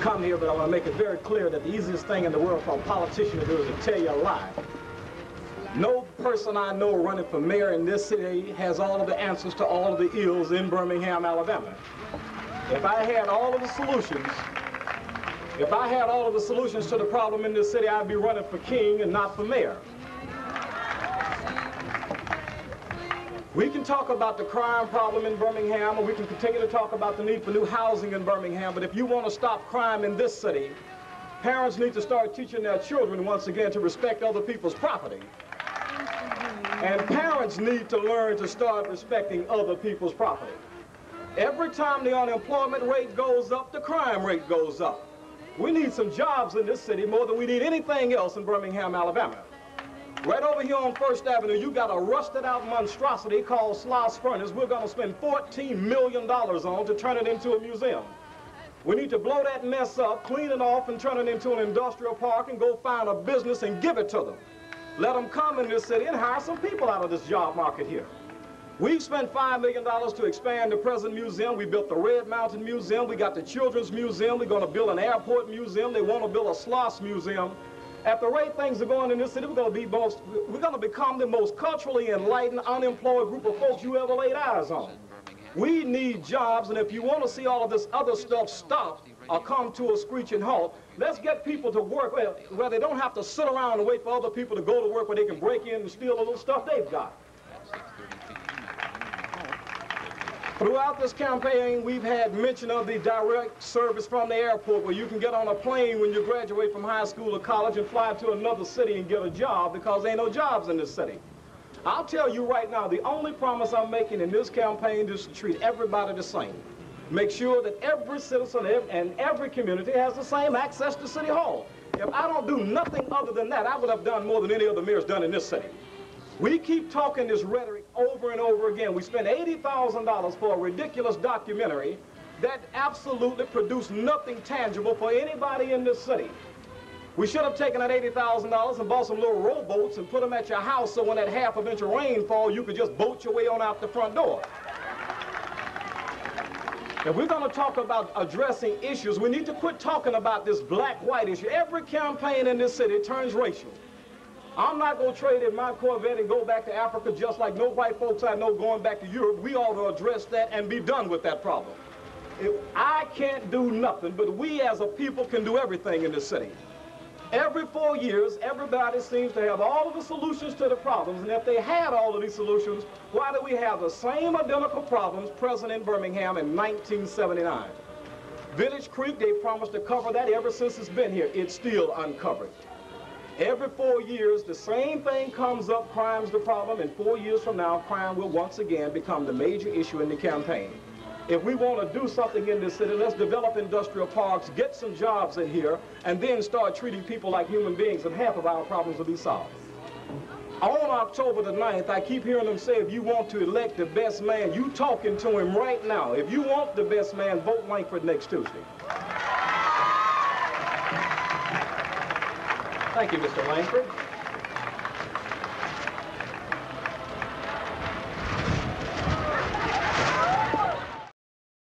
come here, but I want to make it very clear that the easiest thing in the world for a politician to do is to tell you a lie. No person I know running for mayor in this city has all of the answers to all of the ills in Birmingham, Alabama. If I had all of the solutions, to the problem in this city, I'd be running for king and not for mayor. We can talk about the crime problem in Birmingham, or we can continue to talk about the need for new housing in Birmingham, but if you want to stop crime in this city, parents need to start teaching their children once again to respect other people's property. And parents need to learn to start respecting other people's property. Every time the unemployment rate goes up, the crime rate goes up. We need some jobs in this city more than we need anything else in Birmingham, Alabama. Right over here on First Avenue, you got a rusted out monstrosity called Sloss Furnace we're going to spend $14 million on to turn it into a museum. We need to blow that mess up, clean it off, and turn it into an industrial park and go find a business and give it to them. Let them come in this city and hire some people out of this job market here. We've spent $5 million to expand the present museum. We built the Red Mountain Museum. We got the Children's Museum. We're going to build an airport museum. They want to build a Sloss Museum. At the rate things are going in this city, we're going to become the most culturally enlightened, unemployed group of folks you ever laid eyes on. We need jobs, and if you want to see all of this other stuff stop or come to a screeching halt, let's get people to work where they don't have to sit around and wait for other people to go to work where they can break in and steal the little stuff they've got. Throughout this campaign, we've had mention of the direct service from the airport where you can get on a plane when you graduate from high school or college and fly to another city and get a job because there ain't no jobs in this city. I'll tell you right now, the only promise I'm making in this campaign is to treat everybody the same. Make sure that every citizen and every community has the same access to City Hall. If I don't do nothing other than that, I would have done more than any other mayor's done in this city. We keep talking this rhetoric over and over again. We spent $80,000 for a ridiculous documentary that absolutely produced nothing tangible for anybody in this city. We should have taken that $80,000 and bought some little rowboats and put them at your house so when that half of inch of rain falls, you could just boat your way on out the front door. If we're going to talk about addressing issues, we need to quit talking about this black-white issue. Every campaign in this city turns racial. I'm not going to trade in my Corvette and go back to Africa just like no white folks I know going back to Europe. We ought to address that and be done with that problem. I can't do nothing, but we as a people can do everything in this city. Every 4 years, everybody seems to have all of the solutions to the problems, and if they had all of these solutions, why do we have the same identical problems present in Birmingham in 1979? Village Creek, they promised to cover that ever since it's been here. It's still uncovered. Every 4 years, the same thing comes up, crime's the problem, and 4 years from now, crime will once again become the major issue in the campaign. If we want to do something in this city, let's develop industrial parks, get some jobs in here, and then start treating people like human beings, and half of our problems will be solved. On October the 9th, I keep hearing them say, if you want to elect the best man, you talking to him right now. If you want the best man, vote Langford next Tuesday. Thank you, Mr. Langford.